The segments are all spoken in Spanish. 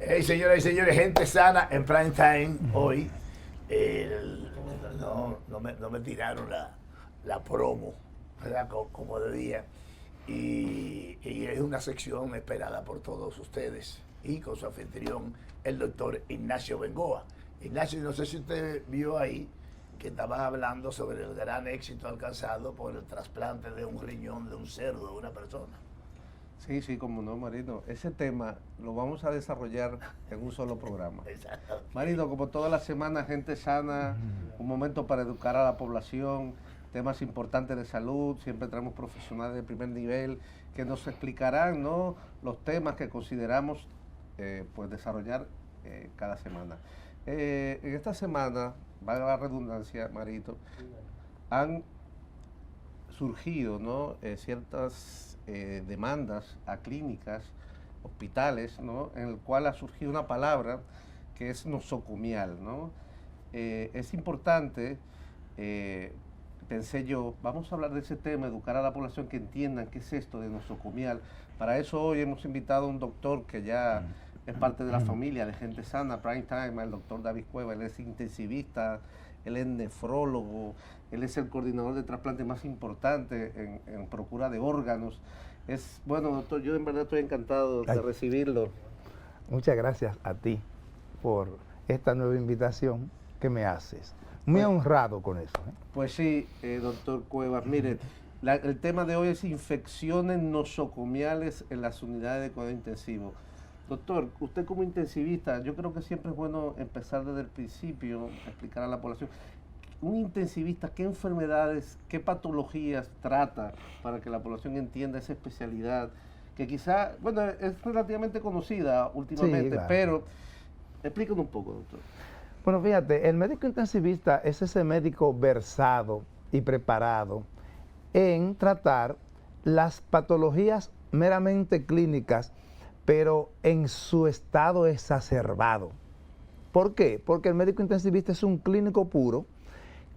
Hey, señoras y señores, gente sana en prime time hoy. No me tiraron la promo, ¿verdad? Como debía. Y es una sección esperada por todos ustedes y con su anfitrión, el doctor Ignacio Bengoa. Ignacio, no sé si usted vio ahí que estaba hablando sobre el gran éxito alcanzado por el trasplante de un riñón de un cerdo de una persona. Sí, sí, como no, Marino. Ese tema lo vamos a desarrollar en un solo programa. Exacto. Marino, como todas las semanas, gente sana, un momento para educar a la población, temas importantes de salud, siempre traemos profesionales de primer nivel que nos explicarán, ¿no?, los temas que consideramos pues desarrollar cada semana. En esta semana, valga la redundancia, Marito, han surgido, ¿no?, ciertas demandas a clínicas, hospitales, ¿no?, en el cual ha surgido una palabra que es nosocomial, ¿no? Es importante, pensé yo, vamos a hablar de ese tema, educar a la población que entiendan qué es esto de nosocomial. Para eso hoy hemos invitado a un doctor que ya es parte de la familia de Gente Sana, Prime Time, el doctor David Cueva. Él es intensivista, él es nefrólogo, él es el coordinador de trasplante más importante en procura de órganos. Bueno, doctor, yo en verdad estoy encantado de recibirlo. Muchas gracias a ti por esta nueva invitación que me haces. Muy honrado con eso. Pues sí, doctor Cuevas, mire, el tema de hoy es infecciones nosocomiales en las unidades de cuidado intensivo. Doctor, usted como intensivista, yo creo que siempre es bueno empezar desde el principio, explicar a la población. Un intensivista, ¿qué enfermedades, qué patologías trata para que la población entienda esa especialidad? Que quizá, bueno, es relativamente conocida últimamente, sí, claro, pero explícanos un poco, doctor. Bueno, fíjate, el médico intensivista es ese médico versado y preparado en tratar las patologías meramente clínicas, pero en su estado exacerbado. ¿Por qué? Porque el médico intensivista es un clínico puro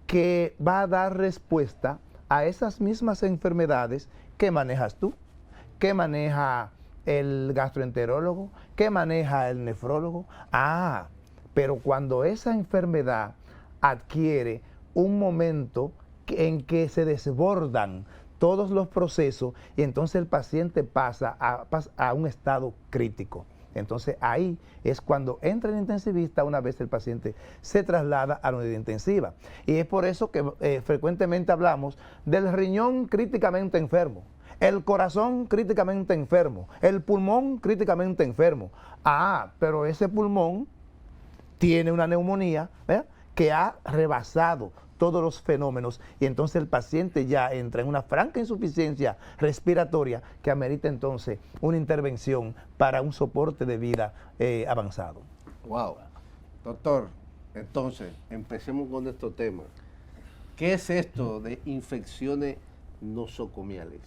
que va a dar respuesta a esas mismas enfermedades que manejas tú, que maneja el gastroenterólogo, que maneja el nefrólogo. Pero cuando esa enfermedad adquiere un momento en que se desbordan todos los procesos y entonces el paciente pasa a un estado crítico. Entonces ahí es cuando entra el intensivista una vez el paciente se traslada a la unidad intensiva. Y es por eso que frecuentemente hablamos del riñón críticamente enfermo, el corazón críticamente enfermo, el pulmón críticamente enfermo. Pero ese pulmón tiene una neumonía, ¿verdad?, que ha rebasado todos los fenómenos y entonces el paciente ya entra en una franca insuficiencia respiratoria que amerita entonces una intervención para un soporte de vida avanzado. Wow. Doctor, entonces, empecemos con este tema. ¿Qué es esto de infecciones nosocomiales?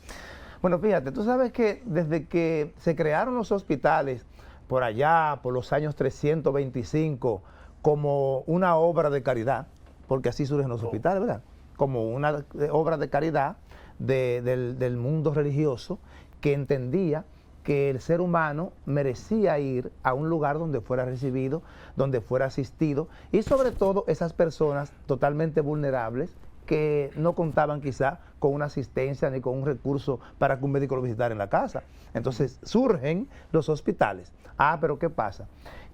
Bueno, fíjate, tú sabes que desde que se crearon los hospitales, por allá, por los años 325, como una obra de caridad, porque así surgen los hospitales, ¿verdad? Como una obra de caridad del mundo religioso que entendía que el ser humano merecía ir a un lugar donde fuera recibido, donde fuera asistido, y sobre todo esas personas totalmente vulnerables que no contaban quizá con una asistencia ni con un recurso para que un médico lo visitara en la casa. Entonces surgen los hospitales. Pero ¿qué pasa?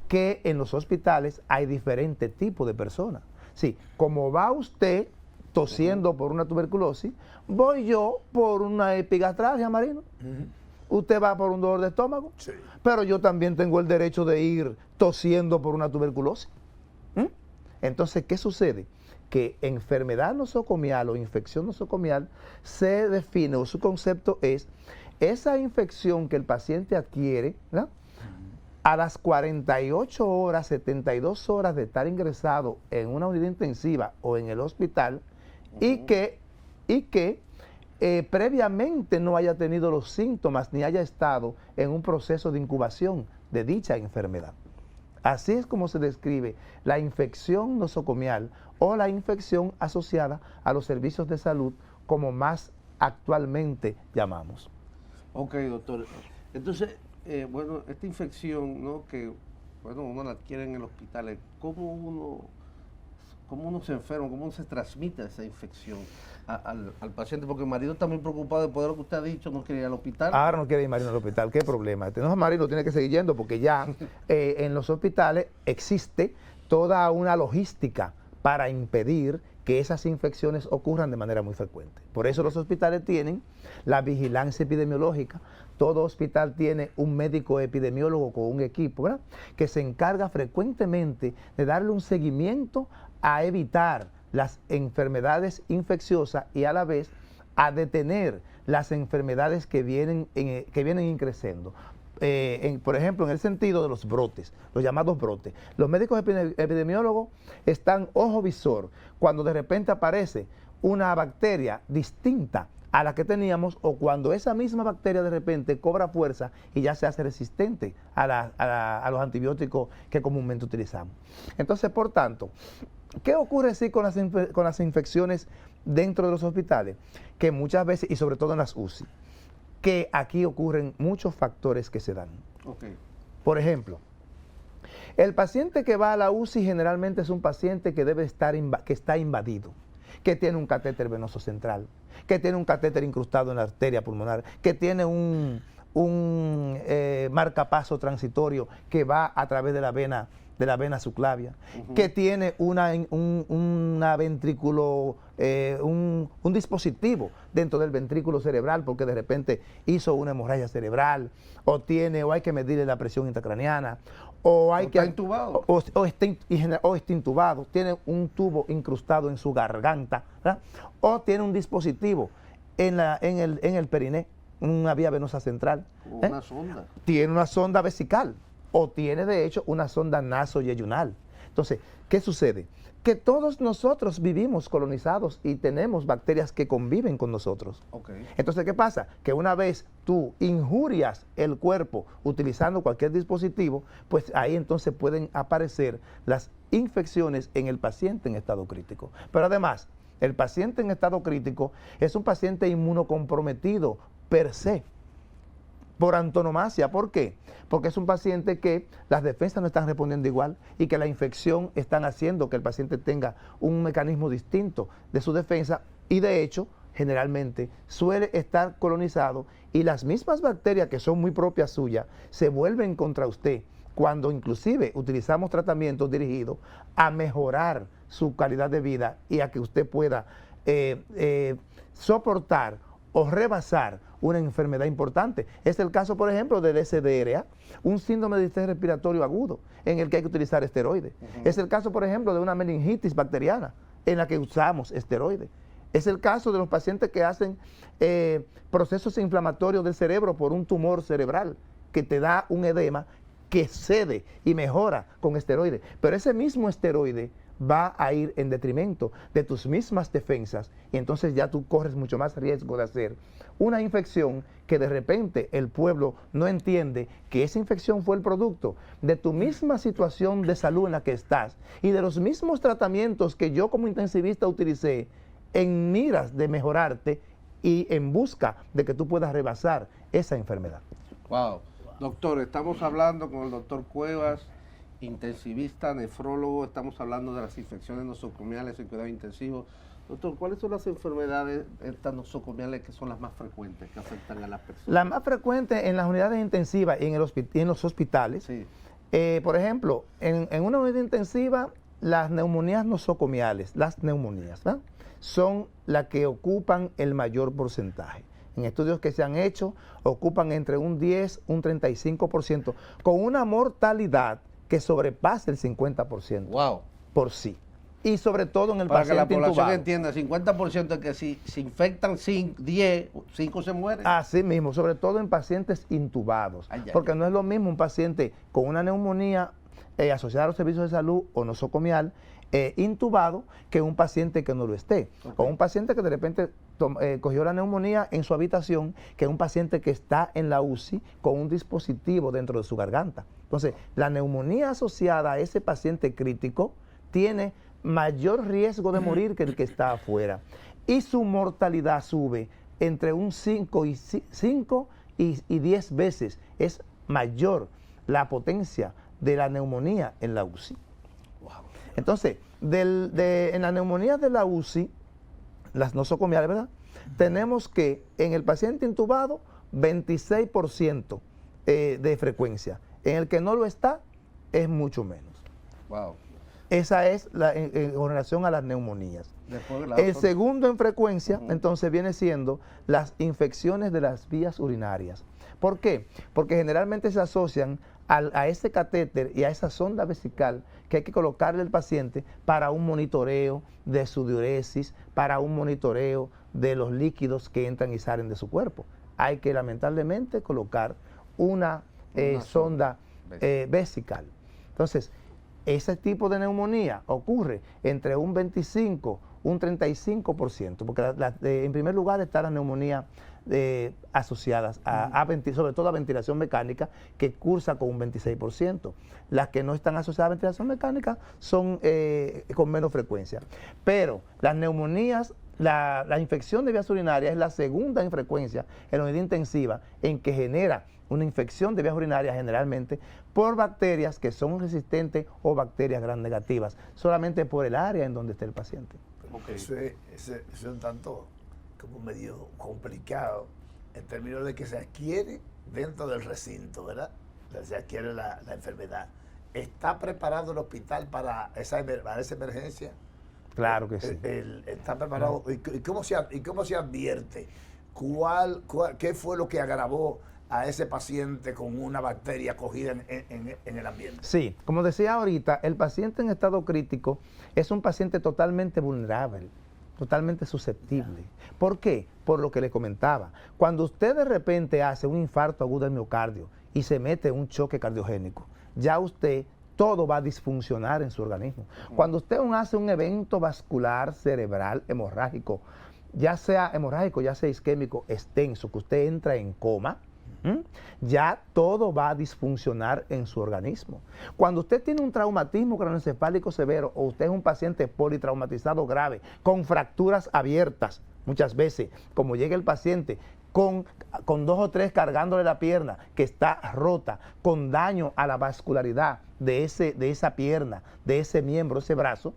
Que en los hospitales hay diferentes tipos de personas. Sí, como va usted tosiendo por una tuberculosis, voy yo por una epigastralgia, Marino. Usted va por un dolor de estómago, sí, pero yo también tengo el derecho de ir tosiendo por una tuberculosis. Entonces, ¿qué sucede? Que enfermedad nosocomial o infección nosocomial se define, o su concepto es esa infección que el paciente adquiere, ¿no?, a las 48 horas, 72 horas de estar ingresado en una unidad intensiva o en el hospital, y que previamente no haya tenido los síntomas ni haya estado en un proceso de incubación de dicha enfermedad. Así es como se describe la infección nosocomial o la infección asociada a los servicios de salud, como más actualmente llamamos. Ok, doctor. Entonces, bueno, esta infección, ¿no? Que, bueno, uno la adquiere en el hospital, ¿cómo uno se enferma, cómo uno se transmite esa infección al paciente? Porque el marido está muy preocupado después de lo que usted ha dicho, no quiere ir al hospital. Ahora no quiere ir Marino al hospital, ¿qué problema? No, Marino tiene que seguir yendo porque ya en los hospitales existe toda una logística para impedir que esas infecciones ocurran de manera muy frecuente. Por eso los hospitales tienen la vigilancia epidemiológica. Todo hospital tiene un médico epidemiólogo con un equipo, ¿verdad?, que se encarga frecuentemente de darle un seguimiento a evitar las enfermedades infecciosas y a la vez a detener las enfermedades que vienen increciendo. Por ejemplo, en el sentido de los brotes, los llamados brotes. Los médicos epidemiólogos están ojo visor cuando de repente aparece una bacteria distinta a la que teníamos, o cuando esa misma bacteria de repente cobra fuerza y ya se hace resistente a los antibióticos que comúnmente utilizamos. Entonces, por tanto, ¿qué ocurre sí con las infecciones dentro de los hospitales? Que muchas veces, y sobre todo en las UCI, que aquí ocurren muchos factores que se dan. Okay. Por ejemplo, el paciente que va a la UCI generalmente es un paciente que que está invadido, que tiene un catéter venoso central, que tiene un catéter incrustado en la arteria pulmonar, que tiene un marcapaso transitorio que va a través de la vena subclavia, que tiene un dispositivo dentro del ventrículo cerebral porque de repente hizo una hemorragia cerebral, o hay que medirle la presión intracraneana, está intubado, o está intubado, tiene un tubo incrustado en su garganta, ¿verdad?, o tiene un dispositivo en el periné, una vía venosa central. Una sonda. Tiene una sonda vesical, o tiene de hecho una sonda nasoyeyunal. Entonces, ¿qué sucede? Que todos nosotros vivimos colonizados y tenemos bacterias que conviven con nosotros. Okay. Entonces, ¿qué pasa? Que una vez tú injurias el cuerpo utilizando cualquier dispositivo, pues ahí entonces pueden aparecer las infecciones en el paciente en estado crítico. Pero además, el paciente en estado crítico es un paciente inmunocomprometido per se, por antonomasia. ¿Por qué? Porque es un paciente que las defensas no están respondiendo igual y que la infección están haciendo que el paciente tenga un mecanismo distinto de su defensa, y de hecho generalmente suele estar colonizado, y las mismas bacterias que son muy propias suyas se vuelven contra usted cuando inclusive utilizamos tratamientos dirigidos a mejorar su calidad de vida y a que usted pueda soportar o rebasar una enfermedad importante. Es el caso, por ejemplo, del SDRA, un síndrome de distrés respiratorio agudo, en el que hay que utilizar esteroides. Es el caso, por ejemplo, de una meningitis bacteriana, en la que usamos esteroides. Es el caso de los pacientes que hacen procesos inflamatorios del cerebro por un tumor cerebral, que te da un edema que cede y mejora con esteroides. Pero ese mismo esteroide va a ir en detrimento de tus mismas defensas, y entonces ya tú corres mucho más riesgo de hacer una infección que de repente el pueblo no entiende que esa infección fue el producto de tu misma situación de salud en la que estás y de los mismos tratamientos que yo como intensivista utilicé en miras de mejorarte y en busca de que tú puedas rebasar esa enfermedad. Wow. Doctor, estamos hablando con el doctor Cuevas, intensivista, nefrólogo. Estamos hablando de las infecciones nosocomiales en cuidado intensivo. Doctor, ¿cuáles son las enfermedades estas nosocomiales que son las más frecuentes que afectan a las personas? Las más frecuentes en las unidades intensivas y en los hospitales. Sí. Por ejemplo, en una unidad intensiva, las neumonías nosocomiales, las neumonías, ¿verdad?, son las que ocupan el mayor porcentaje. En estudios que se han hecho, ocupan entre un 10, un 35%, con una mortalidad que sobrepasa el 50%. Wow. Por sí. Y sobre todo en el Para paciente que la población intubado. entienda, 50% es que si se infectan 10, 5 se mueren. Así mismo, sobre todo en pacientes intubados. Porque no es lo mismo un paciente con una neumonía asociada a los servicios de salud o nosocomial intubado que un paciente que no lo esté. O un paciente que de repente cogió la neumonía en su habitación, que un paciente que está en la UCI con un dispositivo dentro de su garganta. Entonces, la neumonía asociada a ese paciente crítico tiene mayor riesgo de morir que el que está afuera. Y su mortalidad sube entre un 5 y 10 veces. Es mayor la potencia de la neumonía en la UCI. Entonces, en la neumonía de la UCI, las nosocomiales, ¿verdad? Tenemos que en el paciente intubado, 26% de frecuencia. En el que no lo está, es mucho menos. Wow. Esa es en relación a las neumonías. El segundo en frecuencia, entonces, viene siendo las infecciones de las vías urinarias. ¿Por qué? Porque generalmente se asocian a ese catéter y a esa sonda vesical que hay que colocarle al paciente para un monitoreo de su diuresis, para un monitoreo de los líquidos que entran y salen de su cuerpo. Hay que lamentablemente colocar una sonda vesical. Entonces, ese tipo de neumonía ocurre entre un 25, un 35%, porque en primer lugar está la neumonía asociadas sobre todo a ventilación mecánica, que cursa con un 26%. Las que no están asociadas a ventilación mecánica son con menos frecuencia. Pero las neumonías, la infección de vías urinarias es la segunda en frecuencia en la unidad intensiva en que genera una infección de vías urinarias generalmente por bacterias que son resistentes o bacterias gram negativas, solamente por el área en donde esté el paciente. Okay. Eso es un tanto como medio complicado en términos de que se adquiere dentro del recinto, ¿verdad? Se adquiere la enfermedad. ¿Está preparado el hospital para esa emergencia? Claro que sí. ¿Está preparado? ¿Y cómo se advierte? ¿Qué fue lo que agravó a ese paciente con una bacteria cogida en el ambiente? Sí, como decía ahorita, el paciente en estado crítico es un paciente totalmente vulnerable, totalmente susceptible. ¿Por qué? Por lo que le comentaba. Cuando usted de repente hace un infarto agudo del miocardio y se mete en un choque cardiogénico, ya usted todo va a disfuncionar en su organismo. Cuando usted hace un evento vascular cerebral hemorrágico, ya sea hemorrágico, ya sea isquémico, extenso, que usted entra en coma, ya todo va a disfuncionar en su organismo. Cuando usted tiene un traumatismo craneoencefálico severo o usted es un paciente politraumatizado grave con fracturas abiertas, muchas veces, como llega el paciente con 2 o 3 cargándole la pierna que está rota, con daño a la vascularidad de esa pierna, de ese miembro, ese brazo,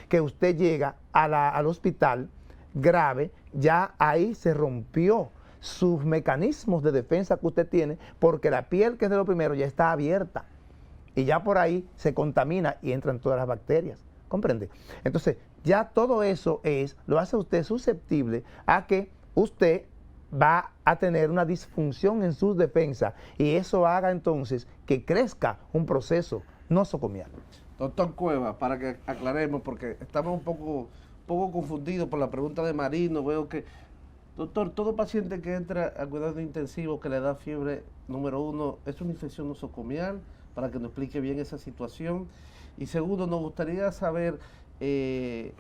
que usted llega al hospital grave, ya ahí se rompió sus mecanismos de defensa que usted tiene, porque la piel, que es de lo primero, ya está abierta y ya por ahí se contamina y entran todas las bacterias, ¿comprende? Entonces ya todo eso lo hace usted susceptible a que usted va a tener una disfunción en sus defensas y eso haga entonces que crezca un proceso nosocomial. Doctor Cueva, para que aclaremos, porque estamos un poco confundidos por la pregunta de Marino. Veo que, doctor, todo paciente que entra a cuidado intensivo que le da fiebre, número 1, ¿es una infección nosocomial? Para que nos explique bien esa situación. Y segundo, nos gustaría saber el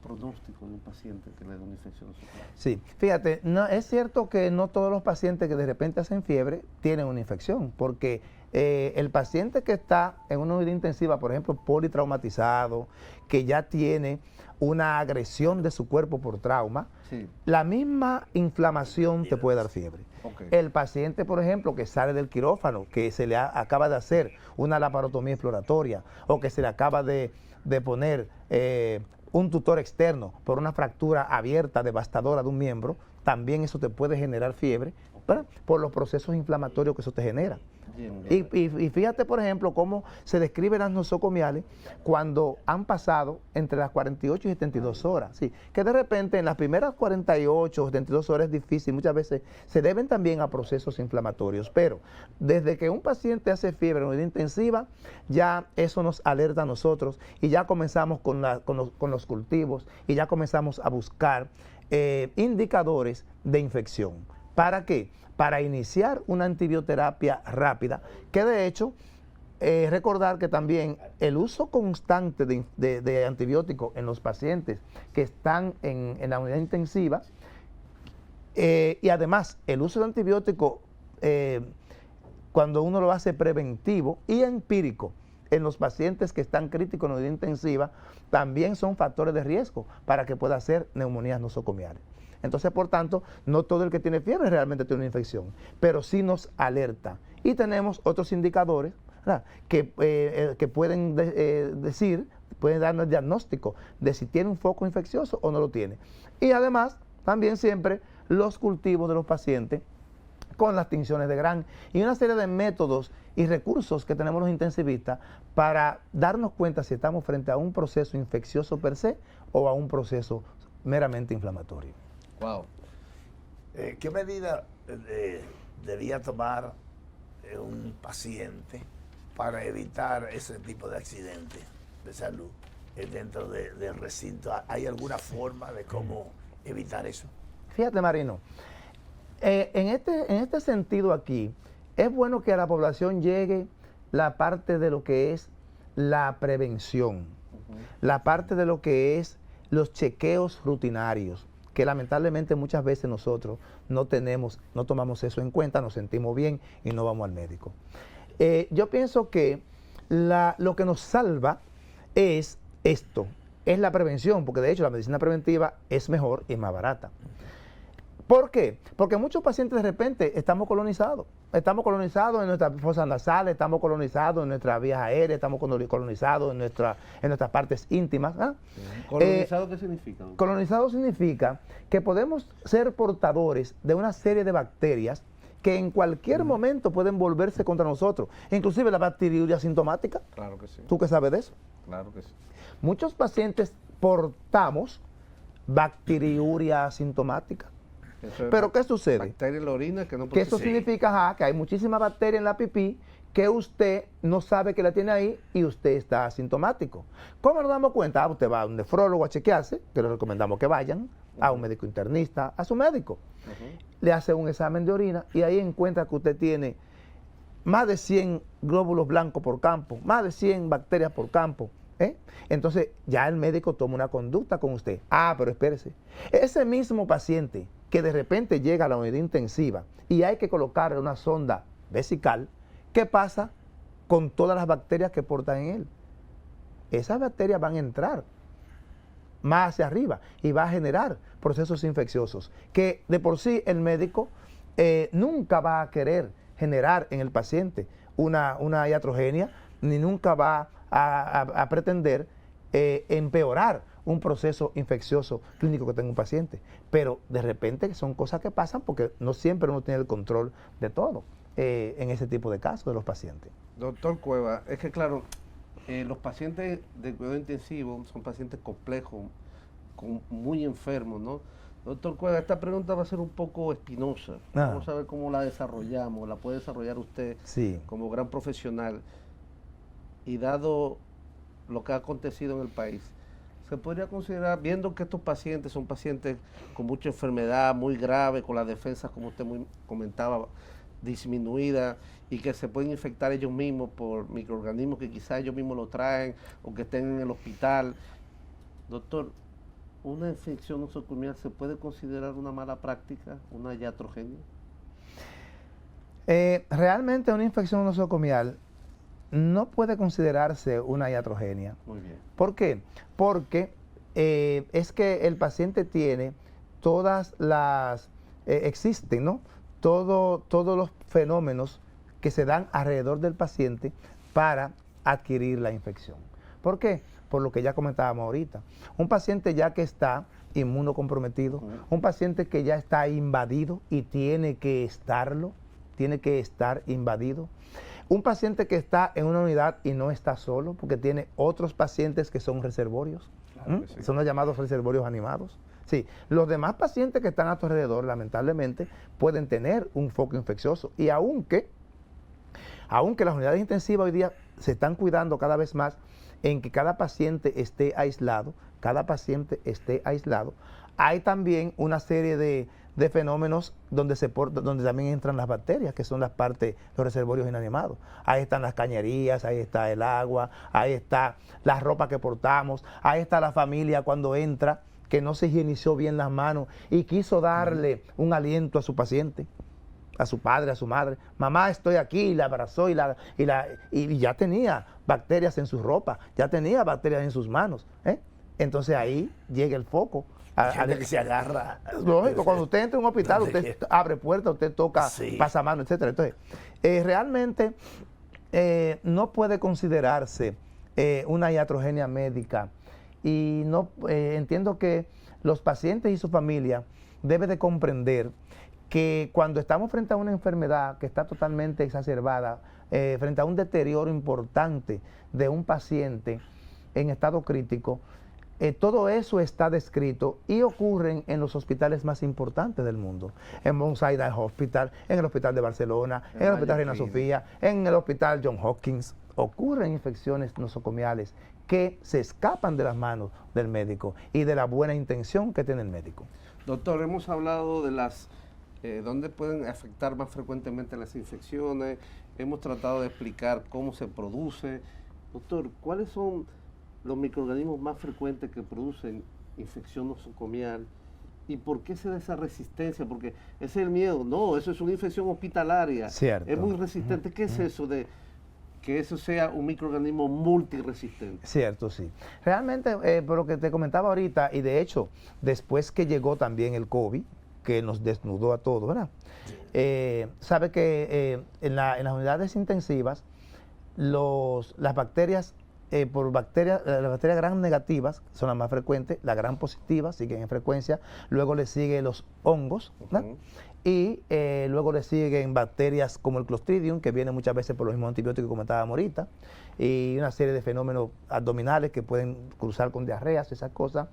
pronóstico de un paciente que le da una infección nosocomial. Sí, fíjate, es cierto que no todos los pacientes que de repente hacen fiebre tienen una infección, porque el paciente que está en una unidad intensiva, por ejemplo, politraumatizado, que ya tiene una agresión de su cuerpo por trauma, sí, la misma inflamación te puede dar fiebre. Okay. El paciente, por ejemplo, que sale del quirófano, que se le acaba de hacer una laparotomía exploratoria o que se le acaba de poner un tutor externo por una fractura abierta devastadora de un miembro, también eso te puede generar fiebre, ¿verdad? Por los procesos inflamatorios que eso te genera. Y fíjate, por ejemplo, cómo se describen las nosocomiales cuando han pasado entre las 48 y 72 horas. Sí, que de repente en las primeras 48 o 72 horas es difícil, muchas veces se deben también a procesos inflamatorios, pero desde que un paciente hace fiebre en unidad intensiva, ya eso nos alerta a nosotros y ya comenzamos con los cultivos y ya comenzamos a buscar indicadores de infección. ¿Para qué? Para iniciar una antibioterapia rápida, que de hecho recordar que también el uso constante de antibióticos en los pacientes que están en la unidad intensiva, y además el uso de antibióticos cuando uno lo hace preventivo y empírico en los pacientes que están críticos en la unidad intensiva, también son factores de riesgo para que pueda hacer neumonías nosocomiales. Entonces, por tanto, no todo el que tiene fiebre realmente tiene una infección, pero sí nos alerta. Y tenemos otros indicadores, ¿verdad?, que pueden pueden darnos el diagnóstico de si tiene un foco infeccioso o no lo tiene. Y además, también siempre los cultivos de los pacientes con las tinciones de Gran y una serie de métodos y recursos que tenemos los intensivistas para darnos cuenta si estamos frente a un proceso infeccioso per se o a un proceso meramente inflamatorio. Wow. ¿Qué medida debía tomar un paciente para evitar ese tipo de accidentes de salud dentro del recinto? ¿Hay alguna forma de cómo evitar eso? Fíjate, Marino, en este sentido aquí, es bueno que a la población llegue la parte de lo que es la prevención, la parte de lo que es los chequeos rutinarios, que lamentablemente muchas veces nosotros no tomamos eso en cuenta, nos sentimos bien y no vamos al médico. Yo pienso que lo que nos salva es esto, es la prevención, porque de hecho la medicina preventiva es mejor y más barata. ¿Por qué? Porque muchos pacientes de repente estamos colonizados en nuestras fosas nasales, estamos colonizados en nuestras vías aéreas, estamos colonizados en nuestras partes íntimas. ¿Ah? ¿Colonizado qué significa? Colonizado significa que podemos ser portadores de una serie de bacterias que en cualquier momento pueden volverse contra nosotros, inclusive la bacteriuria asintomática. Claro que sí. ¿Tú qué sabes de eso? Claro que sí. Muchos pacientes portamos bacteriuria asintomática. Pero ¿qué sucede? Bacteria en la orina que no Que eso significa que hay muchísima bacteria en la pipí que usted no sabe que la tiene ahí y usted está asintomático. ¿Cómo nos damos cuenta? Usted va a un nefrólogo a chequearse, que le recomendamos que vayan, a un médico internista, a su médico. Le hace un examen de orina y ahí encuentra que usted tiene más de 100 glóbulos blancos por campo, más de 100 bacterias por campo. Entonces ya el médico toma una conducta con usted. Pero espérese, ese mismo paciente que de repente llega a la unidad intensiva y hay que colocarle una sonda vesical, ¿qué pasa con todas las bacterias que portan en él? Esas bacterias van a entrar más hacia arriba y va a generar procesos infecciosos que de por sí el médico nunca va a querer generar en el paciente una iatrogenia, ni nunca va a pretender empeorar un proceso infeccioso clínico que tenga un paciente. Pero de repente son cosas que pasan porque no siempre uno tiene el control de todo en ese tipo de casos de los pacientes. Doctor Cueva, es que claro, los pacientes de cuidado intensivo son pacientes complejos, muy enfermos, ¿no? Doctor Cueva, esta pregunta va a ser un poco espinosa. Vamos a ver cómo la desarrollamos, la puede desarrollar usted como gran profesional. Y dado lo que ha acontecido en el país, se podría considerar, viendo que estos pacientes son pacientes con mucha enfermedad, muy grave, con las defensas, como usted comentaba, disminuidas, y que se pueden infectar ellos mismos por microorganismos que quizás ellos mismos lo traen o que estén en el hospital. Doctor, ¿una infección nosocomial se puede considerar una mala práctica, una iatrogenia? Realmente una infección nosocomial no puede considerarse una iatrogenia. Muy bien. ¿Por qué? Porque es que el paciente tiene todas las, existen, ¿no? Todos los fenómenos que se dan alrededor del paciente para adquirir la infección. ¿Por qué? Por lo que ya comentábamos ahorita. Un paciente ya que está inmunocomprometido, un paciente que ya está invadido y tiene que estar invadido. Un paciente que está en una unidad y no está solo, porque tiene otros pacientes que son reservorios, claro que sí. Son los llamados reservorios animados. Sí, los demás pacientes que están a tu alrededor, lamentablemente, pueden tener un foco infeccioso. Y aunque las unidades intensivas hoy día se están cuidando cada vez más en que cada paciente esté aislado, hay también una serie de fenómenos donde donde también entran las bacterias, que son las partes, los reservorios inanimados. Ahí están las cañerías, ahí está el agua, ahí está la ropa que portamos, ahí está la familia cuando entra, que no se higienizó bien las manos y quiso darle un aliento a su paciente, a su padre, a su madre. Mamá, estoy aquí, y la abrazó y ya tenía bacterias en su ropa, ya tenía bacterias en sus manos. Entonces ahí llega el foco. Que se agarra. Lógico, cuando usted entra a un hospital, usted abre puertas, usted toca, pasa mano, etcétera. Entonces, realmente no puede considerarse una iatrogenia médica, y no entiendo que los pacientes y su familia deben de comprender que cuando estamos frente a una enfermedad que está totalmente exacerbada, frente a un deterioro importante de un paciente en estado crítico, todo eso está descrito y ocurren en los hospitales más importantes del mundo. En Mount Sinai Hospital, en el Hospital de Barcelona, en el Hospital Reina Sofía, en el Hospital Johns Hopkins. Ocurren infecciones nosocomiales que se escapan de las manos del médico y de la buena intención que tiene el médico. Doctor, hemos hablado de las dónde pueden afectar más frecuentemente las infecciones, hemos tratado de explicar cómo se produce. Doctor, ¿cuáles son los microorganismos más frecuentes que producen infección nosocomial y por qué se da esa resistencia? Porque ese es el miedo. No, eso es una infección hospitalaria. Cierto. Es muy resistente. ¿Qué es eso de que eso sea un microorganismo multiresistente? Cierto, sí. Realmente, por lo que te comentaba ahorita, y de hecho, después que llegó también el COVID, que nos desnudó a todos, ¿verdad? Sabe que en las unidades intensivas, las bacterias, las bacterias gram negativas son las más frecuentes, las gram positivas siguen en frecuencia, luego le siguen los hongos, ¿no? Y luego le siguen bacterias como el Clostridium, que viene muchas veces por los mismos antibióticos que comentábamos ahorita, y una serie de fenómenos abdominales que pueden cruzar con diarreas, esas cosas.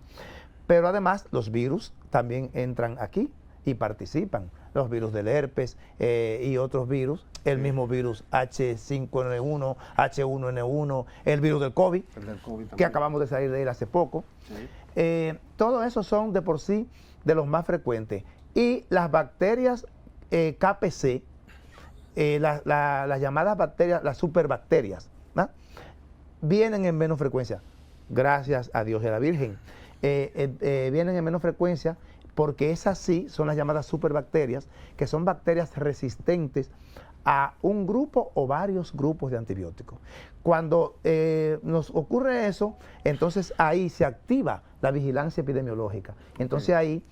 Pero además los virus también entran aquí y participan. Los virus del herpes y otros virus, el mismo virus H5N1, H1N1, el virus del COVID, que acabamos de salir de él hace poco. Todo eso son de por sí de los más frecuentes. Y las bacterias KPC, las llamadas bacterias, las superbacterias, ¿no? Vienen en menos frecuencia, gracias a Dios y a la Virgen. Vienen en menos frecuencia porque esas sí son las llamadas superbacterias, que son bacterias resistentes a un grupo o varios grupos de antibióticos. Cuando nos ocurre eso, entonces ahí se activa la vigilancia epidemiológica. Entonces ahí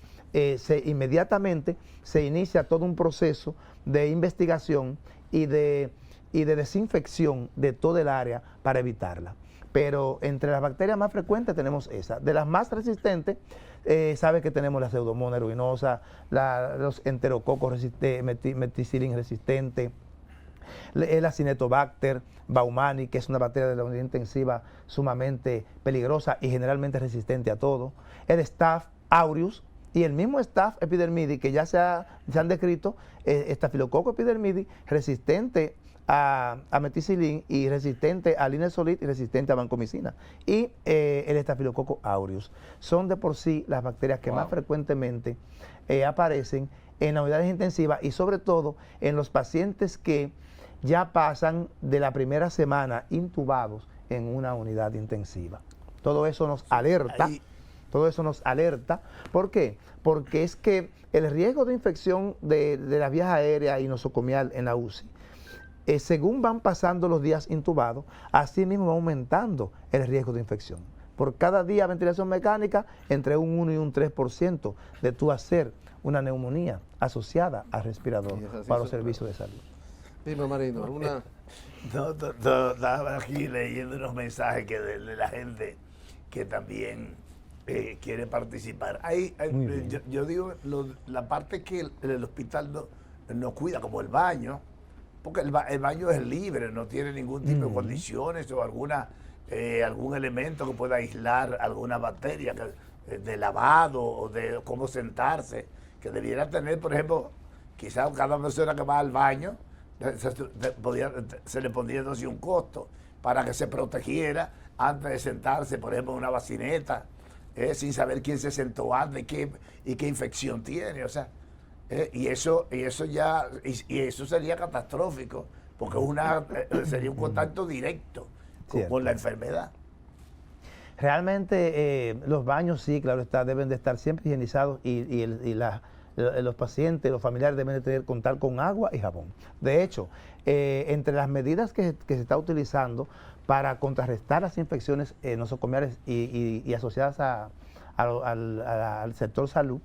inmediatamente se inicia todo un proceso de investigación y de desinfección de todo el área para evitarla. Pero entre las bacterias más frecuentes tenemos esa. De las más resistentes, sabe que tenemos la Pseudomonas aeruginosa, los enterococos meticilin resistente, el Acinetobacter baumannii, que es una bacteria de la unidad intensiva sumamente peligrosa y generalmente resistente a todo, el Staph aureus y el mismo Staph epidermidis, que ya se han descrito, Staphylococcus epidermidis resistente a meticilin y resistente a linezolid y resistente a vancomicina. Y el Staphylococcus aureus son de por sí las bacterias que más frecuentemente aparecen en las unidades intensivas y sobre todo en los pacientes que ya pasan de la primera semana intubados en una unidad intensiva. Todo eso nos alerta. Todo eso nos alerta. ¿Por qué? Porque es que el riesgo de infección de las vías aéreas y nosocomial en la UCI, según van pasando los días intubados, así mismo va aumentando el riesgo de infección. Por cada día de ventilación mecánica, entre un 1 y un 3% de tú hacer una neumonía asociada al respirador para los servicios de salud. Dime, Marino, ¿alguna? Estaba aquí leyendo unos mensajes de la gente que también quiere participar. Yo digo, la parte que el hospital no cuida, como el baño, porque el baño es libre, no tiene ningún tipo de condiciones o algún elemento que pueda aislar alguna bacteria de lavado o de cómo sentarse, que debiera tener, por ejemplo, quizás cada persona que va al baño se le pondría entonces un costo para que se protegiera antes de sentarse, por ejemplo, en una bacineta sin saber quién se sentó antes y qué infección tiene, o sea, y eso sería catastrófico, porque sería un contacto directo con la enfermedad. Realmente los baños sí, claro está, deben de estar siempre higienizados y los pacientes, los familiares deben de contar con agua y jabón. De hecho, entre las medidas que se está utilizando para contrarrestar las infecciones nosocomiales y asociadas al sector salud,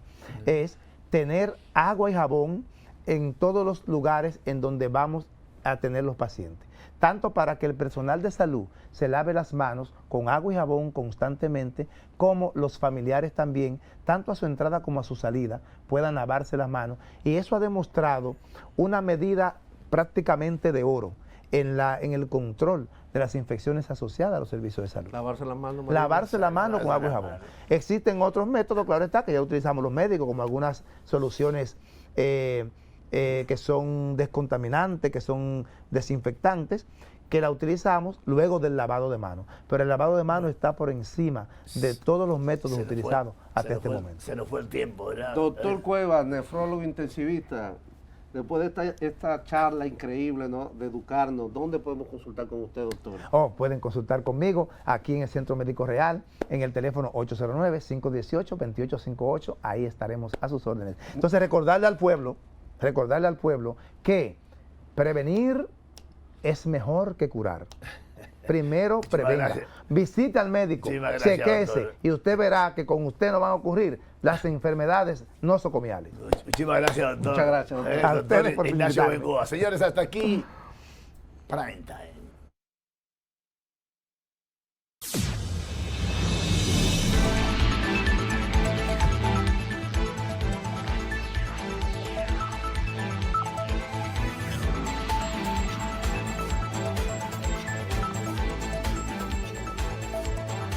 es tener agua y jabón en todos los lugares en donde vamos a tener los pacientes. Tanto para que el personal de salud se lave las manos con agua y jabón constantemente, como los familiares también, tanto a su entrada como a su salida, puedan lavarse las manos. Y eso ha demostrado una medida prácticamente de oro en el control de las infecciones asociadas a los servicios de salud. Lavarse las manos. Lavarse la mano con agua y jabón. Existen otros métodos, claro está, que ya utilizamos los médicos, como algunas soluciones que son descontaminantes, que son desinfectantes, que la utilizamos luego del lavado de manos. Pero el lavado de manos está por encima de todos los métodos utilizados hasta este momento. Se nos fue el tiempo, ¿verdad? Doctor Cuevas, nefrólogo intensivista, después de esta charla increíble, ¿no?, de educarnos, ¿dónde podemos consultar con usted, doctor? Pueden consultar conmigo aquí en el Centro Médico Real, en el teléfono 809-518-2858, ahí estaremos a sus órdenes. Entonces, recordarle al pueblo que prevenir es mejor que curar. Primero prevenga, visite al médico, chequéese y usted verá que con usted no van a ocurrir las enfermedades nosocomiales. Muchísimas gracias, doctor. Muchas gracias, doctor. A ustedes por Ignacio invitarme. Bengoa. Señores, hasta aquí Prime Time.